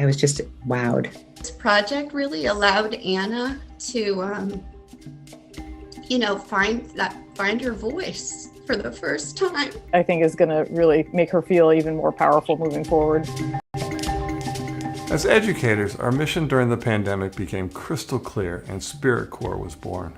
I was just wowed. This project really allowed Anna to, find her voice for the first time. I think is going to really make her feel even more powerful moving forward. As educators, our mission during the pandemic became crystal clear and SpiritCorps was born.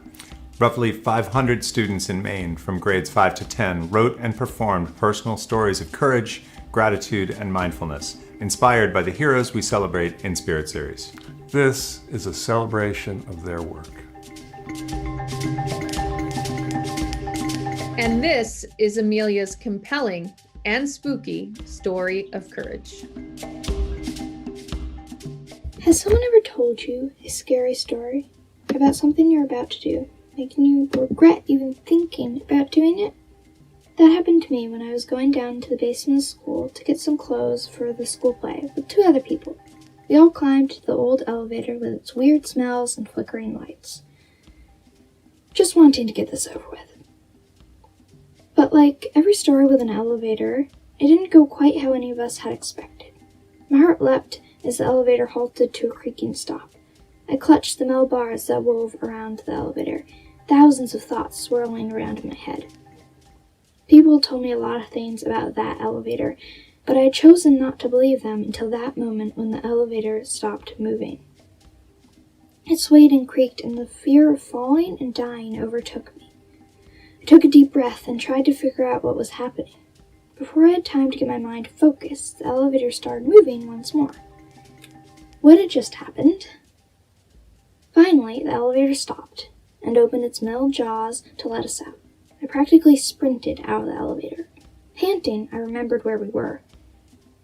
Roughly 500 students in Maine from grades 5 to 10 wrote and performed personal stories of courage, gratitude, and mindfulness, inspired by the heroes we celebrate in Spirit Series. This is a celebration of their work. And this is Amelia's compelling and spooky story of courage. Has someone ever told you a scary story about something you're about to do, making you regret even thinking about doing it? That happened to me when I was going down to the basement of school to get some clothes for the school play with 2 other people. We all climbed to the old elevator with its weird smells and flickering lights, just wanting to get this over with. But like every story with an elevator, it didn't go quite how any of us had expected. My heart leapt as the elevator halted to a creaking stop. I clutched the metal bars that wove around the elevator, thousands of thoughts swirling around in my head. People told me a lot of things about that elevator, but I had chosen not to believe them until that moment when the elevator stopped moving. It swayed and creaked, and the fear of falling and dying overtook me. I took a deep breath and tried to figure out what was happening. Before I had time to get my mind focused, the elevator started moving once more. What had just happened? Finally, the elevator stopped and opened its metal jaws to let us out. I practically sprinted out of the elevator. Panting, I remembered where we were.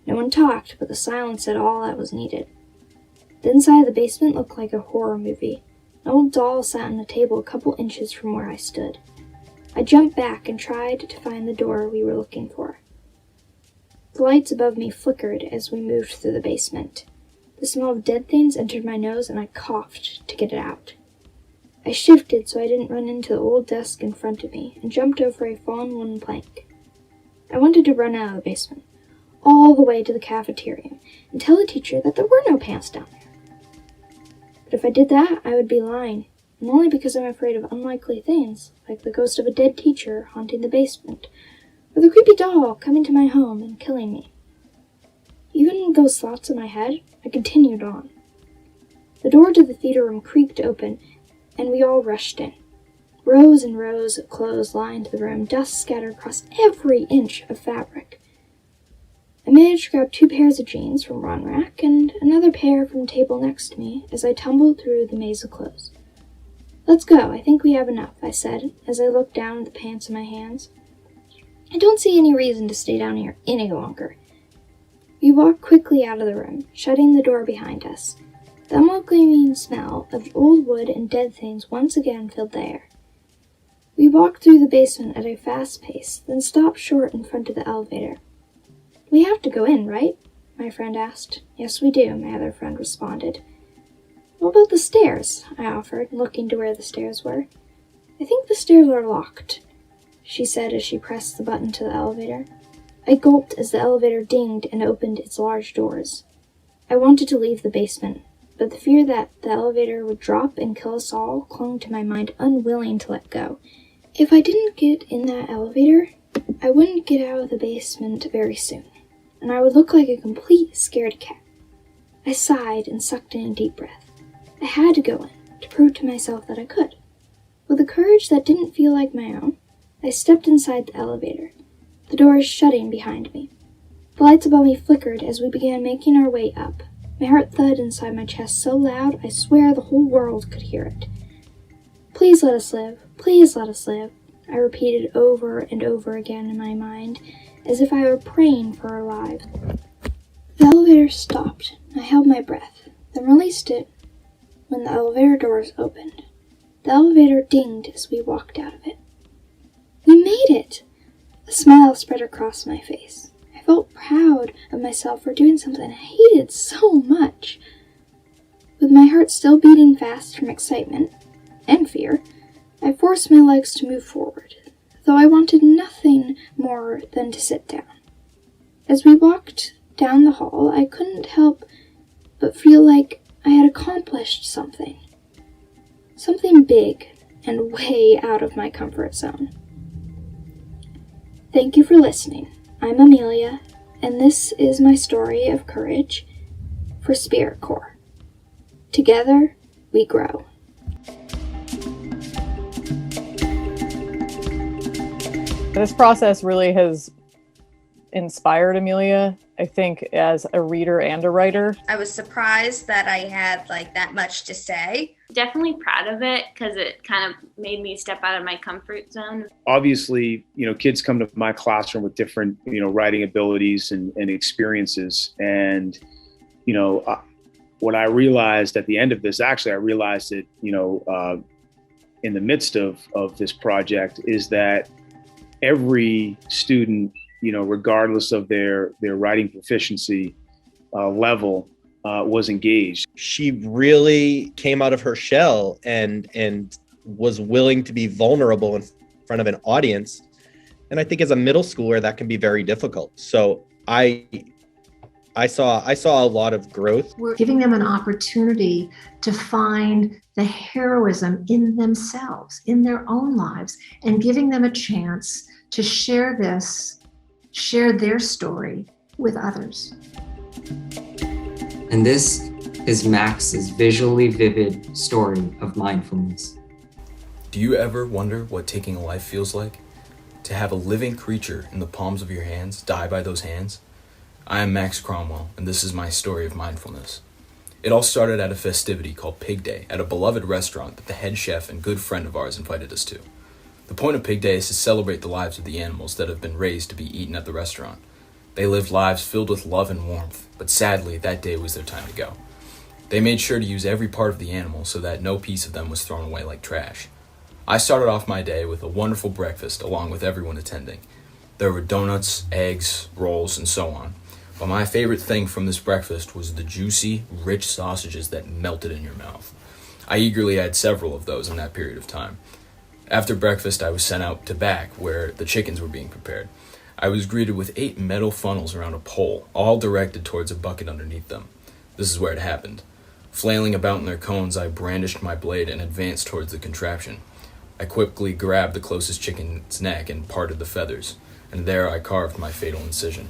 No one talked, but the silence said all that was needed. The inside of the basement looked like a horror movie. An old doll sat on a table a couple inches from where I stood. I jumped back and tried to find the door we were looking for. The lights above me flickered as we moved through the basement. The smell of dead things entered my nose and I coughed to get it out. I shifted so I didn't run into the old desk in front of me and jumped over a fallen wooden plank. I wanted to run out of the basement, all the way to the cafeteria, and tell the teacher that there were no pants down there. But if I did that, I would be lying, and only because I'm afraid of unlikely things, like the ghost of a dead teacher haunting the basement, or the creepy doll coming to my home and killing me. Even with those thoughts in my head, I continued on. The door to the theater room creaked open, and we all rushed in. Rows and rows of clothes lined the room, dust scattered across every inch of fabric. I managed to grab 2 pairs of jeans from one rack and another pair from the table next to me as I tumbled through the maze of clothes. "Let's go, I think we have enough," I said as I looked down at the pants in my hands. "I don't see any reason to stay down here any longer." We walked quickly out of the room, shutting the door behind us. The unwelcoming smell of old wood and dead things once again filled the air. We walked through the basement at a fast pace, then stopped short in front of the elevator. "We have to go in, right?" my friend asked. "Yes, we do," my other friend responded. "What about the stairs?" I offered, looking to where the stairs were. "I think the stairs are locked," she said as she pressed the button to the elevator. I gulped as the elevator dinged and opened its large doors. I wanted to leave the basement, but the fear that the elevator would drop and kill us all clung to my mind, unwilling to let go. If I didn't get in that elevator, I wouldn't get out of the basement very soon, and I would look like a complete scaredy cat. I sighed and sucked in a deep breath. I had to go in, to prove to myself that I could. With a courage that didn't feel like my own, I stepped inside the elevator, the doors shutting behind me. The lights above me flickered as we began making our way up. My heart thudded inside my chest so loud I swear the whole world could hear it. "Please let us live. Please let us live," I repeated over and over again in my mind, as if I were praying for our lives. The elevator stopped. I held my breath, then released it when the elevator doors opened. The elevator dinged as we walked out of it. We made it! A smile spread across my face. I felt proud of myself for doing something I hated so much. With my heart still beating fast from excitement and fear, I forced my legs to move forward, though I wanted nothing more than to sit down. As we walked down the hall, I couldn't help but feel like I had accomplished something. Something big and way out of my comfort zone. Thank you for listening. I'm Amelia, and this is my story of courage for SpiritCorps. Together, we grow. This process really has inspired Amelia, I think, as a reader and a writer. I was surprised that I had like that much to say. Definitely proud of it because it kind of made me step out of my comfort zone. Obviously, kids come to my classroom with different, writing abilities and experiences. And, what I realized at the end of this, actually, I realized it, in the midst of this project, is that every student, regardless of their writing proficiency level, was engaged. She really came out of her shell and was willing to be vulnerable in front of an audience. And I think as a middle schooler, that can be very difficult. So I saw a lot of growth. We're giving them an opportunity to find the heroism in themselves, in their own lives, and giving them a chance to share their story with others. And this is Max's visually vivid story of mindfulness. Do you ever wonder what taking a life feels like? To have a living creature in the palms of your hands die by those hands? I am Max Cromwell, and this is my story of mindfulness. It all started at a festivity called Pig Day at a beloved restaurant that the head chef and good friend of ours invited us to. The point of Pig Day is to celebrate the lives of the animals that have been raised to be eaten at the restaurant. They lived lives filled with love and warmth, but sadly, that day was their time to go. They made sure to use every part of the animal so that no piece of them was thrown away like trash. I started off my day with a wonderful breakfast along with everyone attending. There were donuts, eggs, rolls, and so on. But my favorite thing from this breakfast was the juicy, rich sausages that melted in your mouth. I eagerly had several of those in that period of time. After breakfast, I was sent out to back where the chickens were being prepared. I was greeted with 8 metal funnels around a pole, all directed towards a bucket underneath them. This is where it happened. Flailing about in their cones, I brandished my blade and advanced towards the contraption. I quickly grabbed the closest chicken's neck and parted the feathers, and there I carved my fatal incision.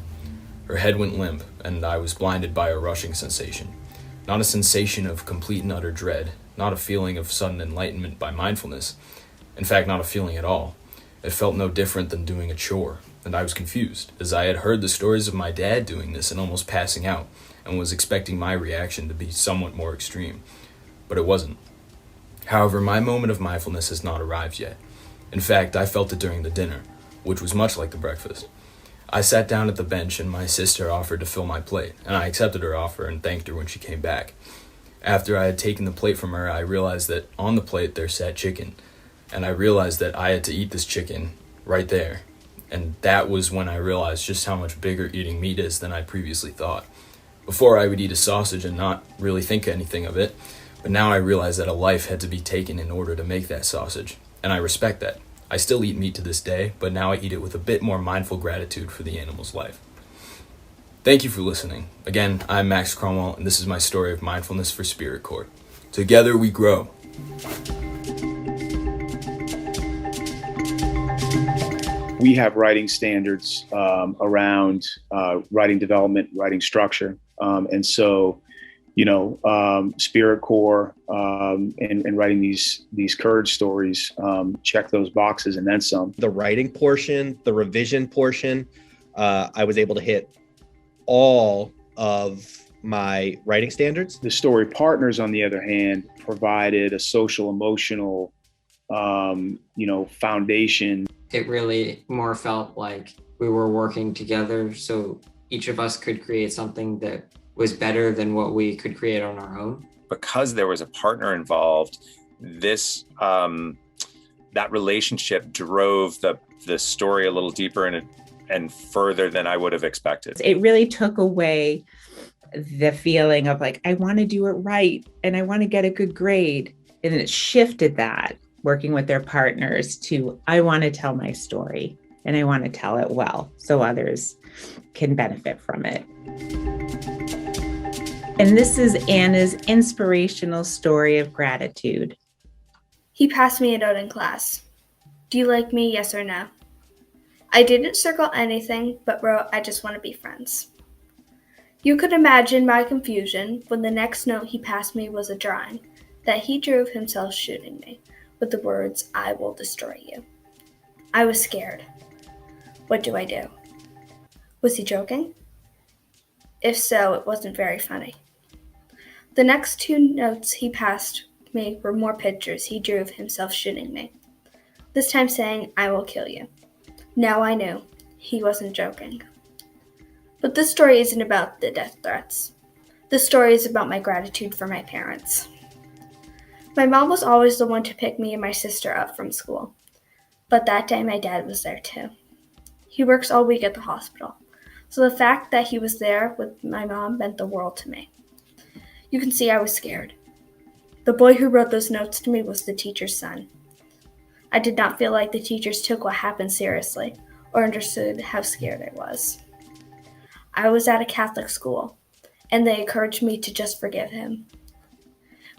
Her head went limp, and I was blinded by a rushing sensation. Not a sensation of complete and utter dread, not a feeling of sudden enlightenment by mindfulness. In fact, not a feeling at all. It felt no different than doing a chore, and I was confused, as I had heard the stories of my dad doing this and almost passing out, and was expecting my reaction to be somewhat more extreme. But it wasn't. However, my moment of mindfulness has not arrived yet. In fact, I felt it during the dinner, which was much like the breakfast. I sat down at the bench and my sister offered to fill my plate, and I accepted her offer and thanked her when she came back. After I had taken the plate from her, I realized that on the plate there sat chicken, and I realized that I had to eat this chicken right there. And that was when I realized just how much bigger eating meat is than I previously thought. Before, I would eat a sausage and not really think anything of it, but now I realize that a life had to be taken in order to make that sausage, and I respect that. I still eat meat to this day, but now I eat it with a bit more mindful gratitude for the animal's life. Thank you for listening. Again, I'm Max Cromwell, and this is my story of mindfulness for SpiritCorps. Together we grow. We have writing standards around writing development, writing structure. And so, SpiritCorps and writing these courage stories, check those boxes and then some. The writing portion, the revision portion, I was able to hit all of my writing standards. The story partners, on the other hand, provided a social, emotional, foundation. It really more felt like we were working together, so each of us could create something that was better than what we could create on our own. Because there was a partner involved, this that relationship drove the story a little deeper and further than I would have expected. It really took away the feeling of like, I want to do it right and I want to get a good grade. And it shifted that, working with their partners, to I want to tell my story and I want to tell it well so others can benefit from it. And this is Anna's inspirational story of gratitude. He passed me a note in class. Do you like me, yes or no? I didn't circle anything, but wrote, I just want to be friends. You could imagine my confusion when the next note he passed me was a drawing that he drew of himself shooting me with the words, I will destroy you. I was scared. What do I do? Was he joking? If so, it wasn't very funny. The next 2 notes he passed me were more pictures he drew of himself shooting me, this time saying, I will kill you. Now I knew he wasn't joking. But this story isn't about the death threats. This story is about my gratitude for my parents. My mom was always the one to pick me and my sister up from school, but that day my dad was there too. He works all week at the hospital, so the fact that he was there with my mom meant the world to me. You can see I was scared. The boy who wrote those notes to me was the teacher's son. I did not feel like the teachers took what happened seriously or understood how scared I was. I was at a Catholic school, and they encouraged me to just forgive him.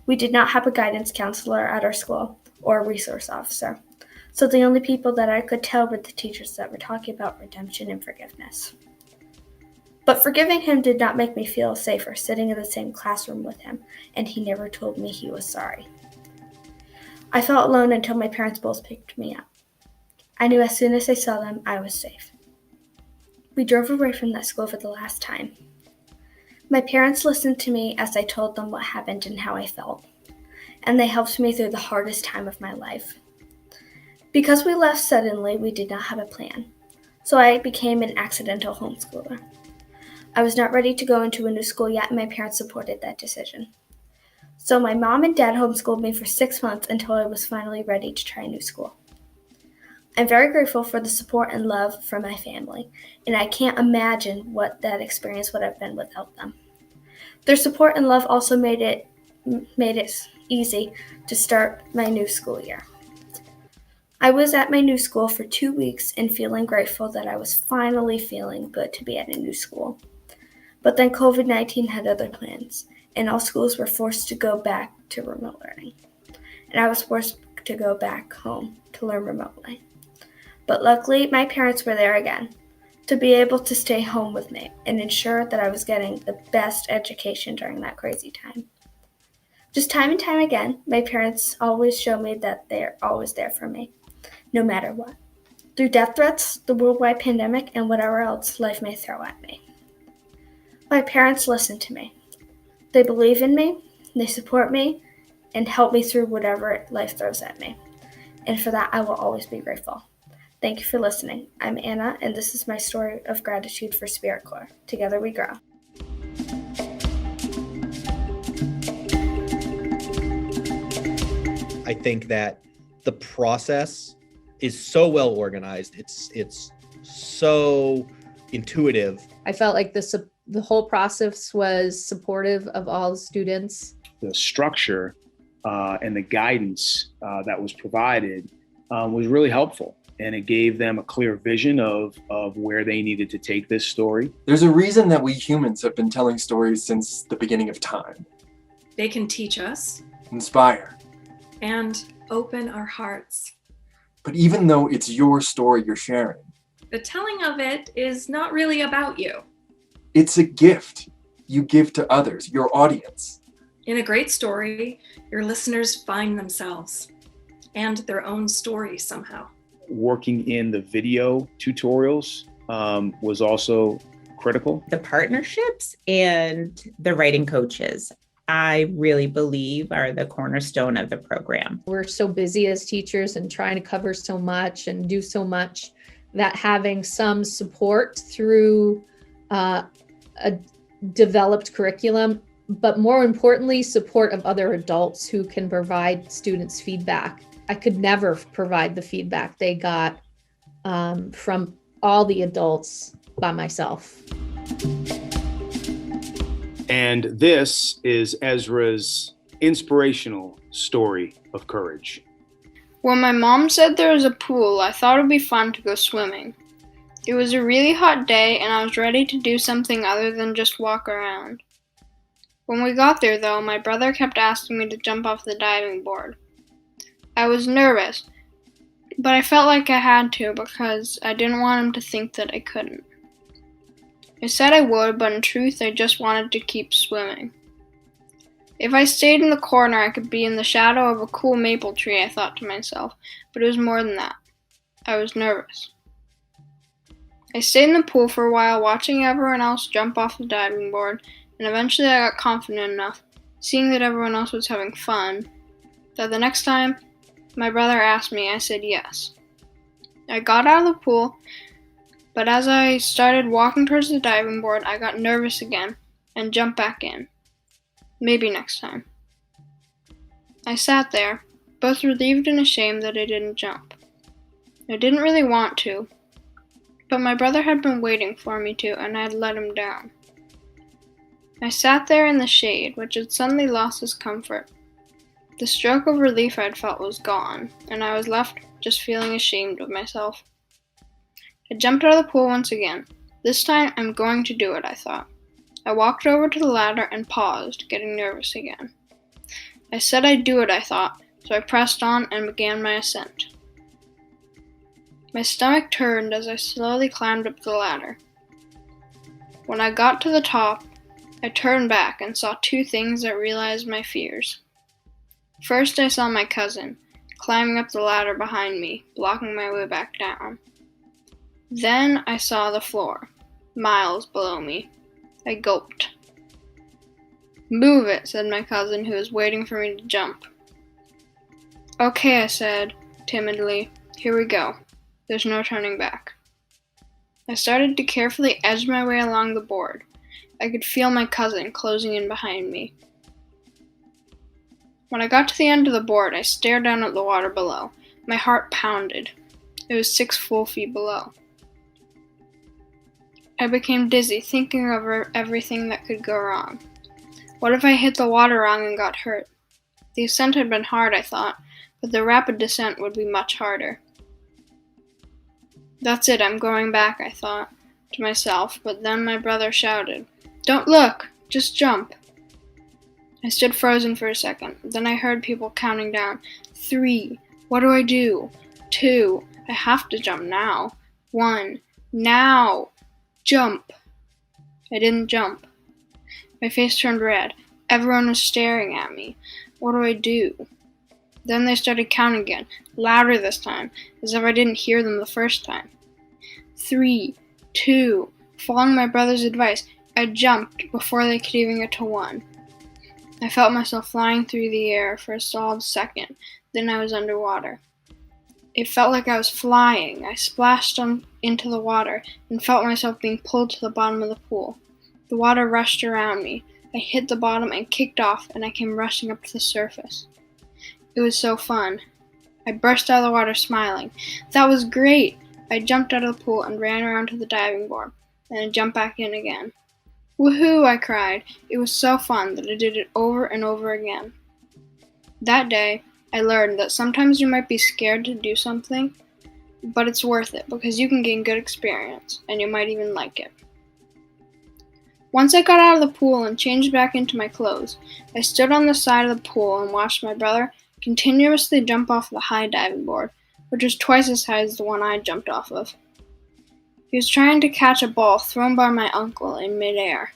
We did not have a guidance counselor at our school or a resource officer, so the only people that I could tell were the teachers that were talking about redemption and forgiveness. But forgiving him did not make me feel safer sitting in the same classroom with him, and he never told me he was sorry. I felt alone until my parents both picked me up. I knew as soon as I saw them, I was safe. We drove away from that school for the last time. My parents listened to me as I told them what happened and how I felt, and they helped me through the hardest time of my life. Because we left suddenly, we did not have a plan, so I became an accidental homeschooler. I was not ready to go into a new school yet, and my parents supported that decision. So my mom and dad homeschooled me for 6 months until I was finally ready to try a new school. I'm very grateful for the support and love from my family, and I can't imagine what that experience would have been without them. Their support and love also made it easy to start my new school year. I was at my new school for 2 weeks and feeling grateful that I was finally feeling good to be at a new school. But then COVID-19 had other plans, and all schools were forced to go back to remote learning. And I was forced to go back home to learn remotely. But luckily, my parents were there again to be able to stay home with me and ensure that I was getting the best education during that crazy time. Just time and time again, my parents always show me that they're always there for me, no matter what. Through death threats, the worldwide pandemic, and whatever else life may throw at me. My parents listen to me. They believe in me, they support me, and help me through whatever life throws at me. And for that, I will always be grateful. Thank you for listening. I'm Anna, and this is my story of gratitude for SpiritCorps. Together we grow. I think that the process is so well organized. It's so intuitive. I felt like the whole process was supportive of all the students. The structure and the guidance that was provided was really helpful. And it gave them a clear vision of where they needed to take this story. There's a reason that we humans have been telling stories since the beginning of time. They can teach us, inspire, and open our hearts. But even though it's your story you're sharing, the telling of it is not really about you. It's a gift you give to others, your audience. In a great story, your listeners find themselves and their own story somehow. Working in the video tutorials was also critical. The partnerships and the writing coaches, I really believe, are the cornerstone of the program. We're so busy as teachers and trying to cover so much and do so much that having some support through a developed curriculum, but more importantly, support of other adults who can provide students feedback. I could never provide the feedback they got from all the adults by myself. And this is Ezra's inspirational story of courage. When my mom said there was a pool, I thought it would be fun to go swimming. It was a really hot day and I was ready to do something other than just walk around. When we got there, though, my brother kept asking me to jump off the diving board. I was nervous, but I felt like I had to because I didn't want him to think that I couldn't. I said I would, but in truth, I just wanted to keep swimming. If I stayed in the corner, I could be in the shadow of a cool maple tree, I thought to myself, but it was more than that. I was nervous. I stayed in the pool for a while, watching everyone else jump off the diving board, and eventually I got confident enough, seeing that everyone else was having fun, that the next time my brother asked me, I said yes. I got out of the pool, but as I started walking towards the diving board, I got nervous again and jumped back in. Maybe next time. I sat there, both relieved and ashamed that I didn't jump. I didn't really want to, but my brother had been waiting for me to, and I had let him down. I sat there in the shade, which had suddenly lost its comfort. The stroke of relief I'd felt was gone, and I was left just feeling ashamed of myself. I jumped out of the pool once again. This time, I'm going to do it, I thought. I walked over to the ladder and paused, getting nervous again. I said I'd do it, I thought, so I pressed on and began my ascent. My stomach turned as I slowly climbed up the ladder. When I got to the top, I turned back and saw two things that realized my fears. First, I saw my cousin, climbing up the ladder behind me, blocking my way back down. Then I saw the floor, miles below me. I gulped. "Move it," said my cousin, who was waiting for me to jump. "Okay," I said, timidly. "Here we go. There's no turning back." I started to carefully edge my way along the board. I could feel my cousin closing in behind me. When I got to the end of the board, I stared down at the water below. My heart pounded. It was 6 full feet below. I became dizzy, thinking of everything that could go wrong. What if I hit the water wrong and got hurt? The ascent had been hard, I thought, but the rapid descent would be much harder. That's it, I'm going back, I thought to myself, but then my brother shouted, "Don't look! Just jump!" I stood frozen for a second. Then I heard people counting down. 3. What do I do? 2. I have to jump now. 1. Now! Jump! I didn't jump. My face turned red. Everyone was staring at me. What do I do? Then they started counting again, louder this time, as if I didn't hear them the first time. 3, 2, following my brother's advice, I jumped before they could even get to 1. I felt myself flying through the air for a solid second, then I was underwater. It felt like I was flying. I splashed into the water and felt myself being pulled to the bottom of the pool. The water rushed around me. I hit the bottom and kicked off, and I came rushing up to the surface. It was so fun. I burst out of the water smiling. That was great! I jumped out of the pool and ran around to the diving board, and I jumped back in again. Woohoo! I cried. It was so fun that I did it over and over again. That day, I learned that sometimes you might be scared to do something, but it's worth it because you can gain good experience, and you might even like it. Once I got out of the pool and changed back into my clothes, I stood on the side of the pool and watched my brother continuously jump off the high diving board, which was twice as high as the one I jumped off of. He was trying to catch a ball thrown by my uncle in midair.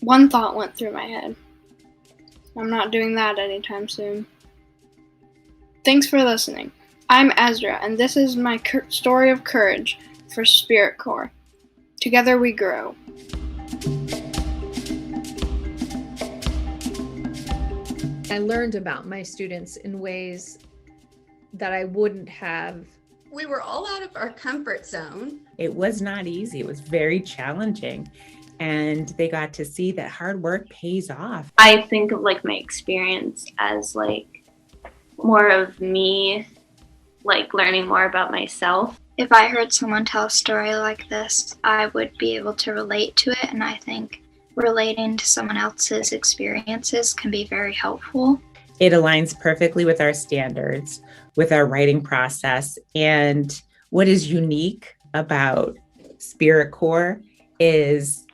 One thought went through my head. I'm not doing that anytime soon. Thanks for listening. I'm Ezra, and this is my story of courage for SpiritCorps. Together we grow. I learned about my students in ways that I wouldn't have. We were all out of our comfort zone. It was not easy. It was very challenging. And they got to see that hard work pays off. I think of like my experience as like more of me, like learning more about myself. If I heard someone tell a story like this, I would be able to relate to it, and I think relating to someone else's experiences can be very helpful. It aligns perfectly with our standards, with our writing process, and what is unique about SpiritCorps is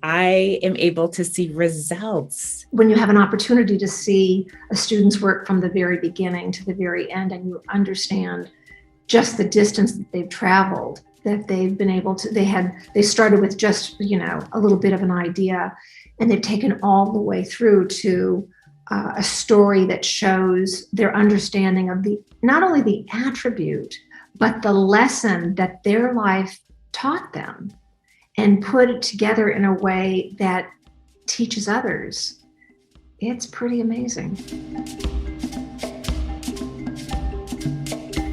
I am able to see results. When you have an opportunity to see a student's work from the very beginning to the very end, and you understand just the distance that they've traveled, that they've been able to, they started with just, a little bit of an idea, and they've taken all the way through to a story that shows their understanding of not only the attribute, but the lesson that their life taught them, and put it together in a way that teaches others. It's pretty amazing.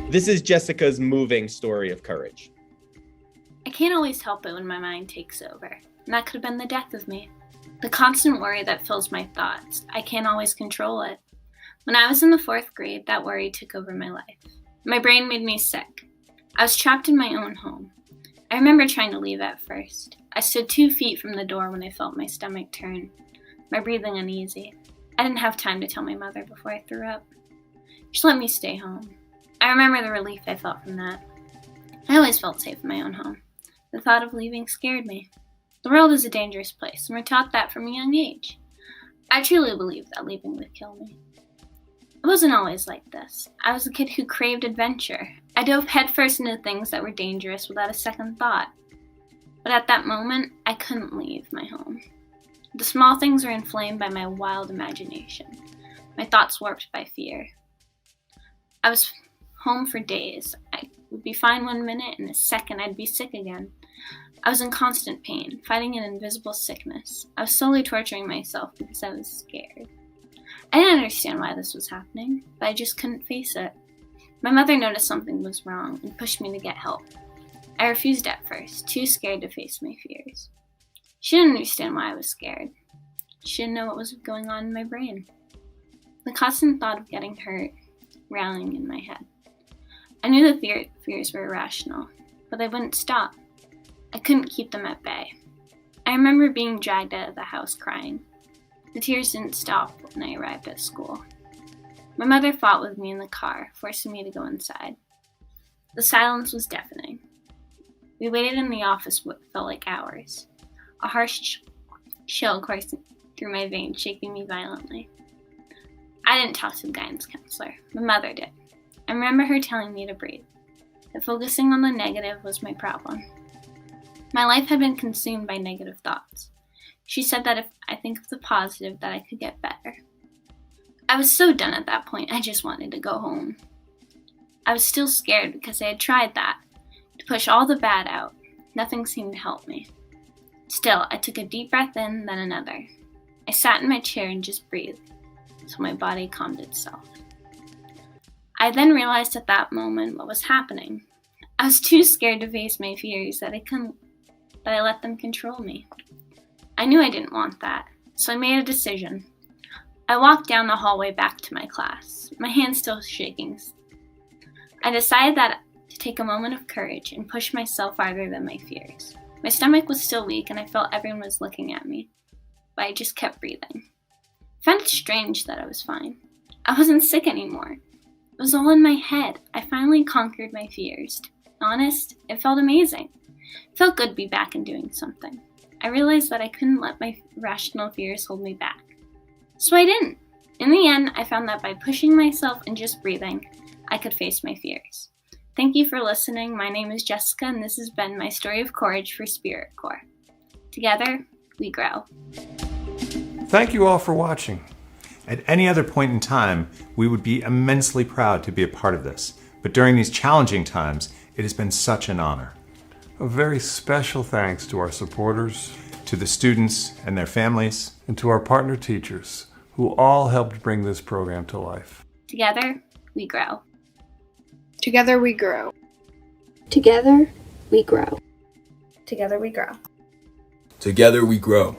This is Jessica's moving story of courage. I can't always help it when my mind takes over, and that could have been the death of me. The constant worry that fills my thoughts, I can't always control it. When I was in the 4th grade, that worry took over my life. My brain made me sick. I was trapped in my own home. I remember trying to leave at first. I stood 2 feet from the door when I felt my stomach turn, my breathing uneasy. I didn't have time to tell my mother before I threw up. She let me stay home. I remember the relief I felt from that. I always felt safe in my own home. The thought of leaving scared me. The world is a dangerous place, and we're taught that from a young age. I truly believe that leaving would kill me. It wasn't always like this. I was a kid who craved adventure. I dove headfirst into things that were dangerous without a second thought. But at that moment, I couldn't leave my home. The small things were inflamed by my wild imagination, my thoughts warped by fear. I was home for days. I would be fine one minute, and a second I'd be sick again. I was in constant pain, fighting an invisible sickness. I was slowly torturing myself because I was scared. I didn't understand why this was happening, but I just couldn't face it. My mother noticed something was wrong and pushed me to get help. I refused at first, too scared to face my fears. She didn't understand why I was scared. She didn't know what was going on in my brain. The constant thought of getting hurt, rallying in my head. I knew the fears were irrational, but they wouldn't stop. I couldn't keep them at bay. I remember being dragged out of the house crying. The tears didn't stop when I arrived at school. My mother fought with me in the car, forcing me to go inside. The silence was deafening. We waited in the office what felt like hours. A harsh chill coursing through my veins, shaking me violently. I didn't talk to the guidance counselor. My mother did. I remember her telling me to breathe, that focusing on the negative was my problem. My life had been consumed by negative thoughts. She said that if I think of the positive, that I could get better. I was so done at that point, I just wanted to go home. I was still scared because I had tried that, to push all the bad out. Nothing seemed to help me. Still, I took a deep breath in, then another. I sat in my chair and just breathed, until my body calmed itself. I then realized at that moment what was happening. I was too scared to face my fears that I let them control me. I knew I didn't want that, so I made a decision. I walked down the hallway back to my class, my hands still shaking. I decided to take a moment of courage and push myself farther than my fears. My stomach was still weak and I felt everyone was looking at me, but I just kept breathing. I found it strange that I was fine. I wasn't sick anymore. It was all in my head. I finally conquered my fears. To be honest, it felt amazing. It felt good to be back and doing something. I realized that I couldn't let my rational fears hold me back. So I didn't. In the end, I found that by pushing myself and just breathing, I could face my fears. Thank you for listening. My name is Jessica, and this has been my story of courage for SpiritCorps. Together, we grow. Thank you all for watching. At any other point in time, we would be immensely proud to be a part of this. But during these challenging times, it has been such an honor. A very special thanks to our supporters, to the students and their families, and to our partner teachers, who all helped bring this program to life. Together, we grow. Together we grow. Together we grow. Together we grow. Together we grow.